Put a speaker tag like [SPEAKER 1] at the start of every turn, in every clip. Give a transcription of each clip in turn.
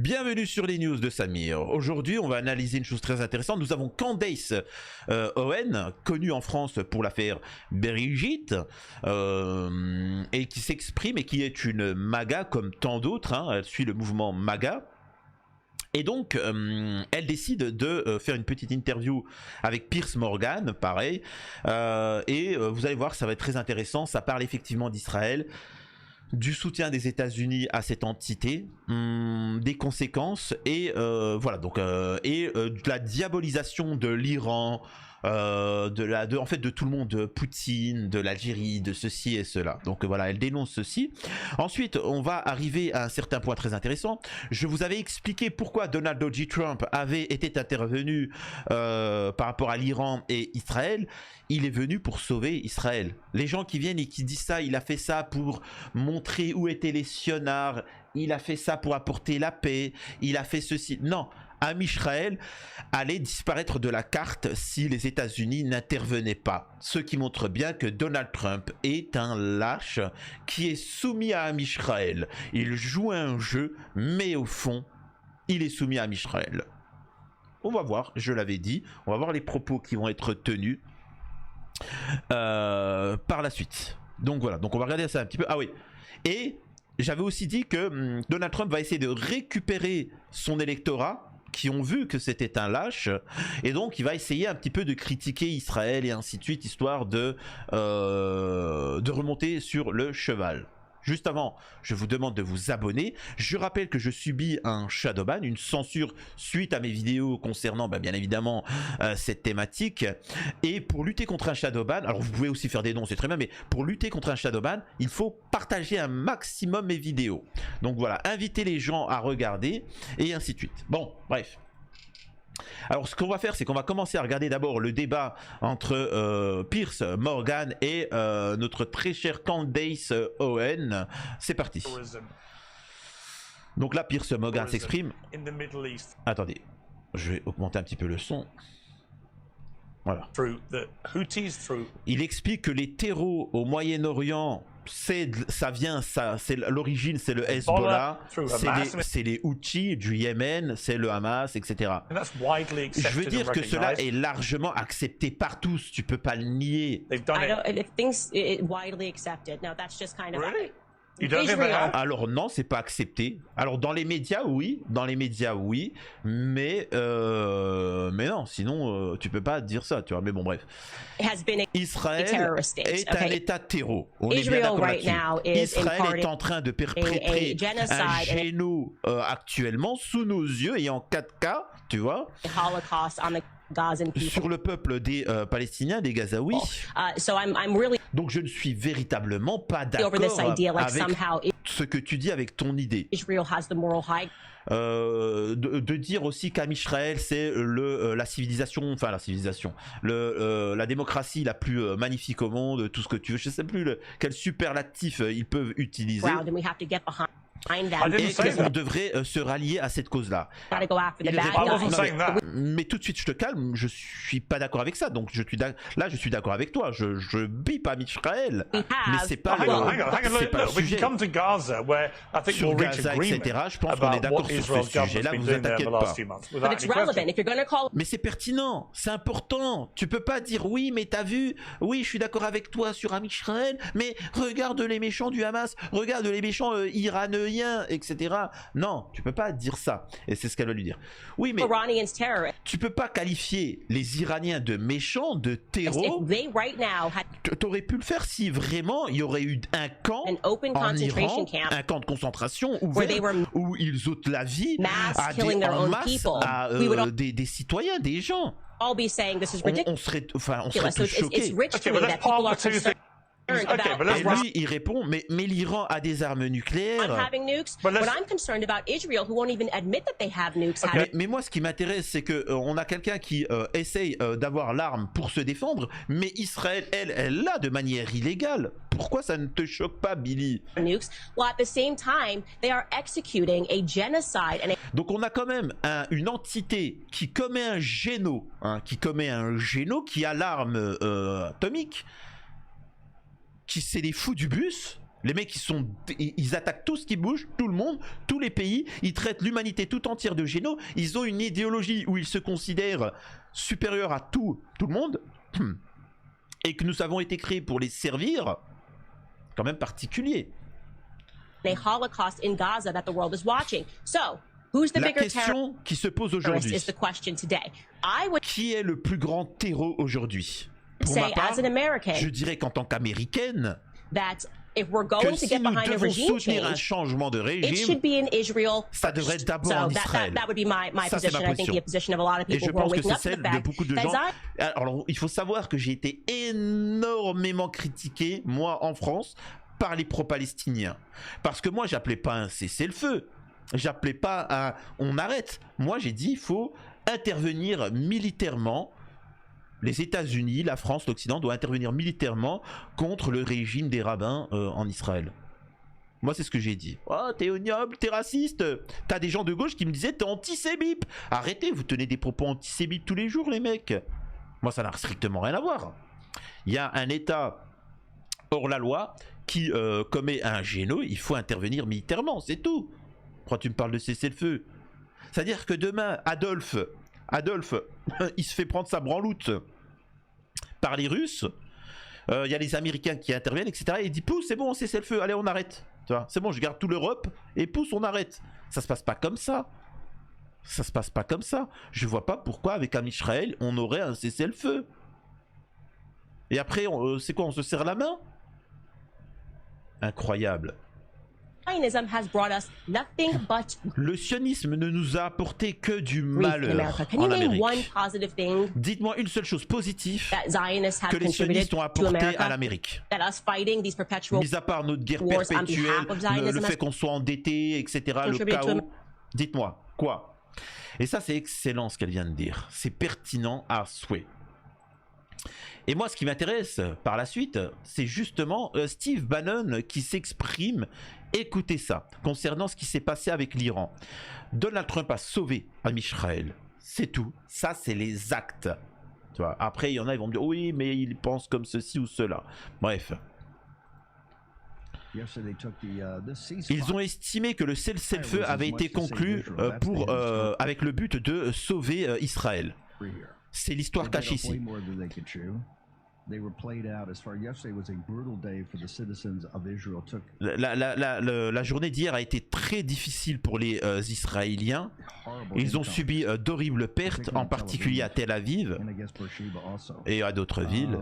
[SPEAKER 1] Bienvenue sur les news de Samir. Aujourd'hui, on va analyser une chose très intéressante. Nous avons Candace Owen, connue en France pour l'affaire Brigitte, et qui s'exprime et qui est une MAGA comme tant d'autres. Elle suit le mouvement MAGA. Et donc, elle décide de faire une petite interview avec Piers Morgan, pareil. Et vous allez voir, ça va être très intéressant. Ça parle effectivement d'Israël, du soutien des États-Unis à cette entité, des conséquences et voilà donc de la diabolisation de l'Iran, en fait de tout le monde, de Poutine, de l'Algérie, de ceci et cela. Donc voilà, elle dénonce ceci. Ensuite, on va arriver à un certain point très intéressant. Je vous avais expliqué pourquoi Donald J. Trump avait été intervenu par rapport à l'Iran et Israël. Il est venu pour sauver Israël. Les gens qui viennent et qui disent ça, il a fait ça pour montrer où étaient les sionards, il a fait ça pour apporter la paix, il a fait ceci. Non, Amisraël allait disparaître de la carte si les États-Unis n'intervenaient pas. Ce qui montre bien que Donald Trump est un lâche qui est soumis à Amisraël. Il joue un jeu, mais au fond, il est soumis à Amisraël. On va voir, je l'avais dit, on va voir les propos qui vont être tenus par la suite. Donc voilà, donc on va regarder ça un petit peu. Ah oui, et j'avais aussi dit que Donald Trump va essayer de récupérer son électorat qui ont vu que c'était un lâche, et donc il va essayer un petit peu de critiquer Israël et ainsi de suite, histoire de remonter sur le cheval. Juste avant, je vous demande de vous abonner. Je rappelle que je subis un shadowban, une censure suite à mes vidéos concernant bien évidemment cette thématique. Et pour lutter contre un shadowban, alors vous pouvez aussi faire des dons, c'est très bien, mais pour lutter contre un shadowban, il faut partager un maximum mes vidéos. Donc voilà, invitez les gens à regarder et ainsi de suite. Bon, bref. Alors ce qu'on va faire, c'est qu'on va commencer à regarder d'abord le débat entre Piers Morgan et notre très cher Candace Owen. C'est parti. Donc là, Piers Morgan s'exprime. Attendez, je vais augmenter un petit peu le son. Voilà. Il explique que les terreaux au Moyen-Orient, c'est l'origine, c'est le Hezbollah, c'est les Houthis du Yémen, c'est le Hamas, etc. Je veux dire que cela est largement accepté par tous, tu peux pas le nier. Alors non, c'est pas accepté. Alors dans les médias oui, mais non, sinon tu peux pas dire ça, tu vois. Mais bon bref. Israël est un état terreau. On est bien d'accord là-dessus. Israël est en train de perpétrer un génocide actuellement sous nos yeux et en 4K, tu vois. Sur le peuple des Palestiniens, des Gazaouis. Donc je ne suis véritablement pas d'accord avec ce que tu dis avec ton idée. De dire aussi qu'Amisraël c'est la civilisation, la démocratie la plus magnifique au monde, tout ce que tu veux, je sais plus quel superlatif ils peuvent utiliser. Et qu'on devrait se rallier à cette cause-là. Mais tout de suite, je te calme, je suis pas d'accord avec ça. Donc je suis d'accord avec toi. Je bip à Israël, mais c'est pas le sujet. Sur Gaza, etc. Je pense qu'on est d'accord sur ce sujet-là. Vous inquiétez pas. Mais c'est pertinent, c'est important. Tu peux pas dire oui, mais t'as vu, oui, je suis d'accord avec toi sur Israël, mais regarde les méchants du Hamas, regarde les méchants iraniens, etc. Non, tu peux pas dire ça. Et c'est ce qu'elle va lui dire. Oui, mais tu peux pas qualifier les Iraniens de méchants, de terreaux. T'aurais pu le faire si vraiment il y aurait eu un camp en Iran, un camp de concentration où ils ôtent la vie en masse à des citoyens, des gens. On serait tous choqués. Et lui, il répond, mais l'Iran a des armes nucléaires. Mais moi, ce qui m'intéresse, c'est qu'on a quelqu'un qui essaye d'avoir l'arme pour se défendre, mais Israël, elle l'a de manière illégale. Pourquoi ça ne te choque pas, Billy? Donc on a quand même une entité qui commet un géno, qui a l'arme atomique, qui c'est les fous du bus, Les mecs, ils attaquent tout ce qui bouge, tout le monde, tous les pays. Ils traitent l'humanité tout entière de géno. Ils ont une idéologie où ils se considèrent supérieurs à tout le monde. Et que nous avons été créés pour les servir. Quand même particulier.
[SPEAKER 2] A Holocaust in Gaza that the world is watching. So, who's the
[SPEAKER 1] La
[SPEAKER 2] bigger
[SPEAKER 1] question qui se pose aujourd'hui.
[SPEAKER 2] is the question today. I would
[SPEAKER 1] Qui est le plus grand terreau aujourd'hui? Pour ma
[SPEAKER 2] say,
[SPEAKER 1] part,
[SPEAKER 2] as an American,
[SPEAKER 1] je dirais qu'en tant qu'américaine,
[SPEAKER 2] that if we're
[SPEAKER 1] que
[SPEAKER 2] going to
[SPEAKER 1] si
[SPEAKER 2] get
[SPEAKER 1] nous
[SPEAKER 2] behind a
[SPEAKER 1] devons
[SPEAKER 2] regime
[SPEAKER 1] soutenir un
[SPEAKER 2] change,
[SPEAKER 1] changement de
[SPEAKER 2] it
[SPEAKER 1] régime,
[SPEAKER 2] should be in Israel.
[SPEAKER 1] ça devrait être d'abord
[SPEAKER 2] So
[SPEAKER 1] en Israël.
[SPEAKER 2] that would be my
[SPEAKER 1] Ça, c'est
[SPEAKER 2] position.
[SPEAKER 1] ma
[SPEAKER 2] I think
[SPEAKER 1] position.
[SPEAKER 2] the position of a lot of
[SPEAKER 1] Et
[SPEAKER 2] people
[SPEAKER 1] je
[SPEAKER 2] who are
[SPEAKER 1] pense que
[SPEAKER 2] waking
[SPEAKER 1] c'est
[SPEAKER 2] up to
[SPEAKER 1] celle
[SPEAKER 2] the
[SPEAKER 1] de
[SPEAKER 2] fact
[SPEAKER 1] beaucoup de
[SPEAKER 2] that
[SPEAKER 1] gens.
[SPEAKER 2] Zion
[SPEAKER 1] Alors, il faut savoir que j'ai été énormément critiqué, moi, en France, par les pro-palestiniens. Parce que moi, j'appelais pas un cessez-le-feu. J'appelais pas un on arrête. Moi, j'ai dit il faut intervenir militairement. Les États-Unis, la France, l'Occident doit intervenir militairement contre le régime des rabbins en Israël. Moi, c'est ce que j'ai dit. Oh, t'es ignoble, t'es raciste. T'as des gens de gauche qui me disaient t'es antisémite. Arrêtez, vous tenez des propos antisémites tous les jours, les mecs. Moi, ça n'a strictement rien à voir. Il y a un État hors la loi qui commet un géno, il faut intervenir militairement, c'est tout. Pourquoi tu me parles de cessez-le-feu? C'est-à-dire que demain, Adolphe, il se fait prendre sa branloute par les Russes. Il y a les Américains qui interviennent, etc. Et il dit pousse, c'est bon, cessez le feu, allez, on arrête. C'est bon, je garde tout l'Europe et pousse, on arrête. Ça se passe pas comme ça. Ça se passe pas comme ça. Je vois pas pourquoi avec un Israël on aurait un cessez-le-feu. Et après, c'est quoi, on se serre la main? Incroyable.
[SPEAKER 2] Zionism has brought us nothing but
[SPEAKER 1] Le sionisme ne nous a apporté que du
[SPEAKER 2] grief in
[SPEAKER 1] malheur
[SPEAKER 2] America. Can you
[SPEAKER 1] en
[SPEAKER 2] name
[SPEAKER 1] Amérique.
[SPEAKER 2] one positive thing
[SPEAKER 1] Dites-moi une seule chose positive
[SPEAKER 2] that Zionists have
[SPEAKER 1] que les
[SPEAKER 2] contributed
[SPEAKER 1] sionistes ont
[SPEAKER 2] to
[SPEAKER 1] apporté
[SPEAKER 2] America?
[SPEAKER 1] à l'Amérique.
[SPEAKER 2] That us fighting these perpetual
[SPEAKER 1] Mis à part notre guerre
[SPEAKER 2] wars on
[SPEAKER 1] perpétuelle,
[SPEAKER 2] behalf of
[SPEAKER 1] le
[SPEAKER 2] Zionism
[SPEAKER 1] fait
[SPEAKER 2] has
[SPEAKER 1] qu'on soit endetté, etc., le
[SPEAKER 2] contributed to
[SPEAKER 1] chaos. Dites-moi, quoi? Et ça, c'est excellent ce qu'elle vient de dire. C'est pertinent à souhait. Et moi, ce qui m'intéresse par la suite, c'est justement Steve Bannon qui s'exprime. Écoutez ça, concernant ce qui s'est passé avec l'Iran. Donald Trump a sauvé Israël. C'est tout. Ça, c'est les actes. Tu vois, après, il y en a, ils vont me dire, oui, mais il pense comme ceci ou cela. Bref. Ils ont estimé que le cessez-le-feu avait été conclu avec le but de sauver Israël. C'est l'histoire cachée ici. La journée d'hier a été très difficile pour les Israéliens. Ils ont subi d'horribles pertes, en particulier à Tel Aviv et à d'autres villes.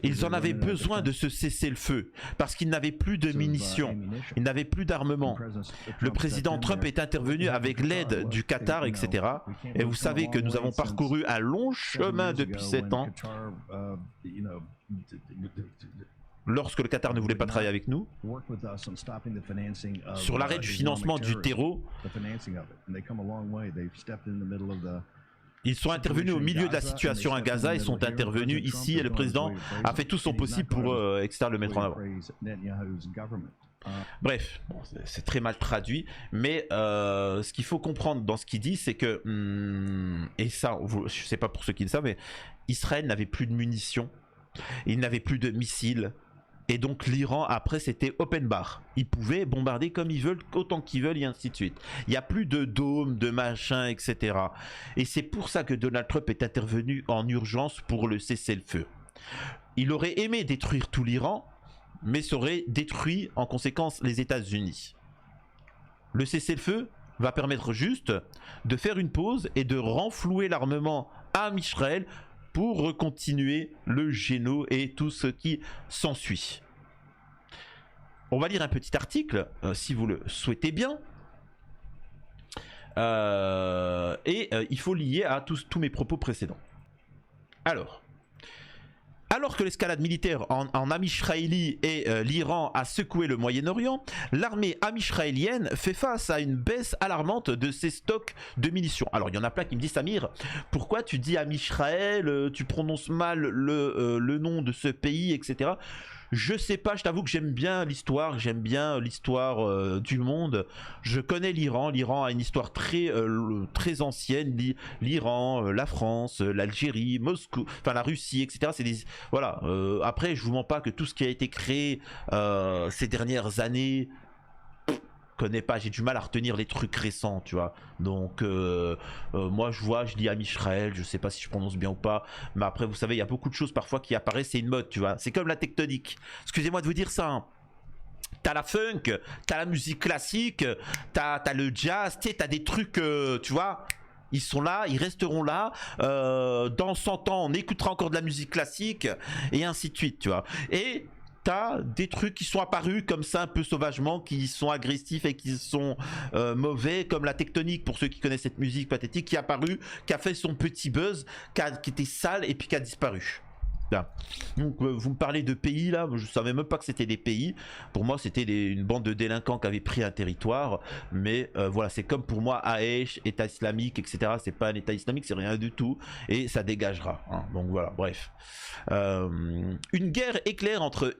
[SPEAKER 1] Ils en avaient besoin de ce cessez-le-feu parce qu'ils n'avaient plus de munitions, ils n'avaient plus d'armement. Le président Trump est intervenu avec l'aide du Qatar, etc. Et vous savez que nous avons parcouru un long chemin depuis 7 ans. Lorsque le Qatar ne voulait pas travailler avec nous, sur l'arrêt du financement du terreau, ils sont intervenus au milieu de la situation à Gaza, ils sont intervenus ici et le président a fait tout son possible pour le mettre en avant. Bref, bon, c'est très mal traduit, mais ce qu'il faut comprendre dans ce qu'il dit, c'est que, et ça, je sais pas pour ceux qui le savent, mais Israël n'avait plus de munitions, il n'avait plus de missiles, et donc l'Iran après c'était open bar, ils pouvaient bombarder comme ils veulent, autant qu'ils veulent et ainsi de suite. Il n'y a plus de dômes, de machins, etc. Et c'est pour ça que Donald Trump est intervenu en urgence pour le cessez-le-feu. Il aurait aimé détruire tout l'Iran, mais ça aurait détruit en conséquence les États-Unis. Le cessez-le-feu va permettre juste de faire une pause et de renflouer l'armement à Israël pour continuer le géno et tout ce qui s'ensuit. On va lire un petit article, si vous le souhaitez bien. Il faut lier à tous mes propos précédents. Alors que l'escalade militaire en amisraélie et l'Iran a secoué le Moyen-Orient, l'armée amisraélienne fait face à une baisse alarmante de ses stocks de munitions. Alors il y en a plein qui me disent Samir, pourquoi tu dis Amisraël, tu prononces mal le nom de ce pays, etc. Je sais pas, je t'avoue que j'aime bien l'histoire du monde. Je connais l'Iran. L'Iran a une histoire très ancienne. L'Iran, la France, l'Algérie, Moscou, enfin la Russie, etc. C'est des voilà. Après, je vous mens pas que tout ce qui a été créé ces dernières années, connais pas, j'ai du mal à retenir les trucs récents, tu vois. Donc moi je dis Amisraël, je sais pas si je prononce bien ou pas, mais après vous savez il y a beaucoup de choses parfois qui apparaissent, c'est une mode, tu vois. C'est comme la tectonique. Excusez-moi de vous dire ça, hein. T'as la funk, t'as la musique classique, t'as le jazz, t'as des trucs, tu vois. Ils sont là, ils resteront là. Dans 100 ans, on écoutera encore de la musique classique et ainsi de suite, tu vois. Et t'as des trucs qui sont apparus comme ça un peu sauvagement, qui sont agressifs et qui sont mauvais, comme la tectonique, pour ceux qui connaissent cette musique pathétique, qui est apparue, qui a fait son petit buzz, qui était sale et puis qui a disparu. Là. Donc vous me parlez de pays là, je savais même pas que c'était des pays. Pour moi c'était une bande de délinquants qui avaient pris un territoire. Mais voilà, c'est comme pour moi Daesh, État islamique, etc. C'est pas un État islamique, c'est rien du tout. Et ça dégagera. Hein. Donc voilà, bref. Une guerre éclaire entre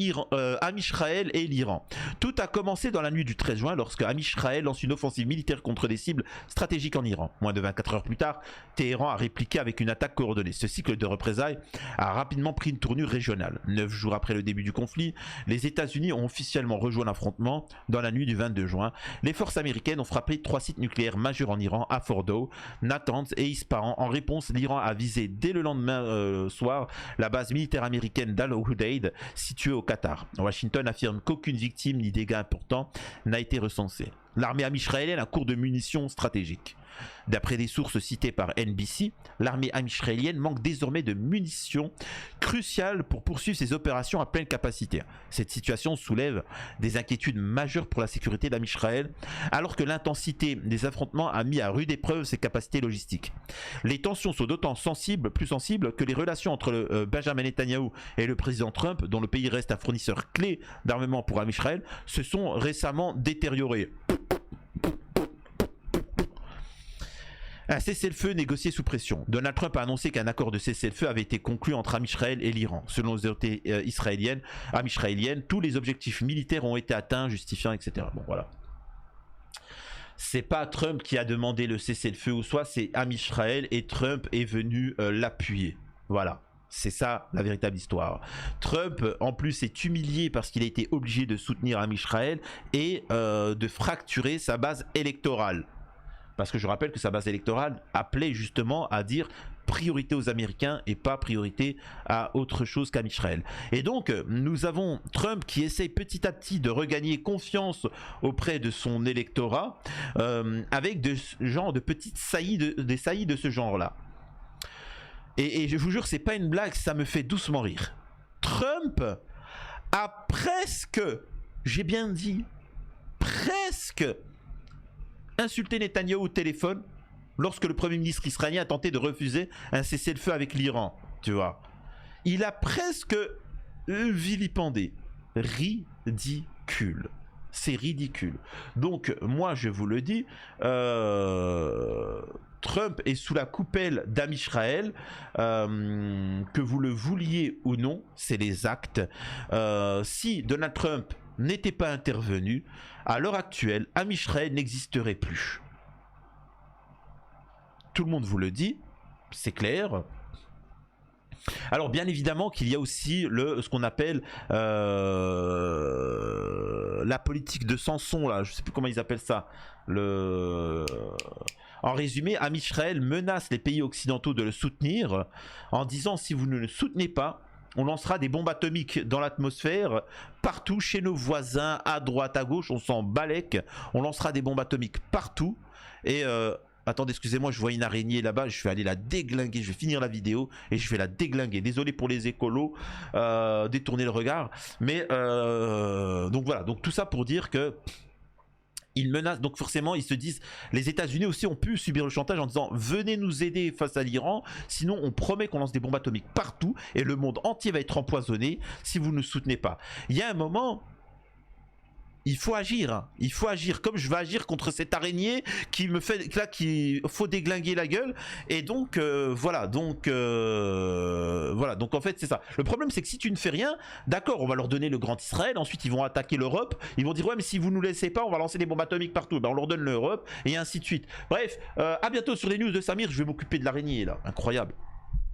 [SPEAKER 1] Amisraël et l'Iran. Tout a commencé dans la nuit du 13 juin lorsque Amisraël lance une offensive militaire contre des cibles stratégiques en Iran. Moins de 24 heures plus tard, Téhéran a répliqué avec une attaque coordonnée. Ce cycle de représailles a rapidement pris une tournure régionale. 9 jours après le début du conflit, les États-Unis ont officiellement rejoint l'affrontement. Dans la nuit du 22 juin, les forces américaines ont frappé 3 sites nucléaires majeurs en Iran, à Fordow, Natanz et Ispahan. En réponse, l'Iran a visé dès le lendemain soir la base militaire américaine d'Al-Udeid, située au Qatar. Washington affirme qu'aucune victime ni dégâts importants n'a été recensé. L'armée amisraélienne a court de munitions stratégiques. D'après des sources citées par NBC, l'armée amisraélienne manque désormais de munitions cruciales pour poursuivre ses opérations à pleine capacité. Cette situation soulève des inquiétudes majeures pour la sécurité d'Amisraël, alors que l'intensité des affrontements a mis à rude épreuve ses capacités logistiques. Les tensions sont d'autant plus sensibles que les relations entre Benjamin Netanyahou et le président Trump, dont le pays reste un fournisseur clé d'armement pour Amisraël, se sont récemment détériorées. Un cessez-le-feu négocié sous pression. Donald Trump a annoncé qu'un accord de cessez-le-feu avait été conclu entre Amisraël et l'Iran. Selon les autorités amisraéliennes, tous les objectifs militaires ont été atteints, justifiant, etc. Bon, voilà. C'est pas Trump qui a demandé le cessez-le-feu ou soit, c'est Amisraël et Trump est venu l'appuyer. Voilà. C'est ça la véritable histoire. Trump en plus est humilié parce qu'il a été obligé de soutenir Amisraël et de fracturer sa base électorale. Parce que je rappelle que sa base électorale appelait justement à dire priorité aux Américains et pas priorité à autre chose qu'Amisraël. Et donc nous avons Trump qui essaye petit à petit de regagner confiance auprès de son électorat avec de petites saillies des saillies de ce genre-là. Et je vous jure, c'est pas une blague, ça me fait doucement rire. Trump a presque, j'ai bien dit, presque insulté Netanyahou au téléphone lorsque le premier ministre israélien a tenté de refuser un cessez-le-feu avec l'Iran, tu vois. Il a presque vilipendé. Ridicule. C'est ridicule. Donc, moi, je vous le dis, Trump est sous la coupelle d'Amisraël, que vous le vouliez ou non, c'est les actes. Si Donald Trump n'était pas intervenu, à l'heure actuelle, Amisraël n'existerait plus. Tout le monde vous le dit, c'est clair. Alors bien évidemment qu'il y a aussi ce qu'on appelle la politique de Samson, là, je sais plus comment ils appellent ça. En résumé, Amisraël menace les pays occidentaux de le soutenir en disant si vous ne le soutenez pas, on lancera des bombes atomiques dans l'atmosphère, partout, chez nos voisins, à droite, à gauche, on s'en balèque, on lancera des bombes atomiques partout. Et attendez, excusez-moi, je vois une araignée là-bas, je vais aller la déglinguer, je vais finir la vidéo et je vais la déglinguer. Désolé pour les écolos, détourner le regard. Mais donc voilà, donc tout ça pour dire que ils menacent, donc forcément ils se disent, les États-Unis aussi ont pu subir le chantage en disant venez nous aider face à l'Iran, sinon on promet qu'on lance des bombes atomiques partout et le monde entier va être empoisonné si vous ne nous soutenez pas. Il y a un moment, il faut agir, comme je vais agir contre cette araignée qui me fait là, qui faut déglinguer la gueule. Et donc voilà, donc en fait c'est ça. Le problème c'est que si tu ne fais rien, d'accord, on va leur donner le Grand Israël, ensuite ils vont attaquer l'Europe, ils vont dire ouais mais si vous nous laissez pas, on va lancer des bombes atomiques partout. Ben, on leur donne l'Europe et ainsi de suite. Bref, à bientôt sur les news de Samir, je vais m'occuper de l'araignée là, incroyable.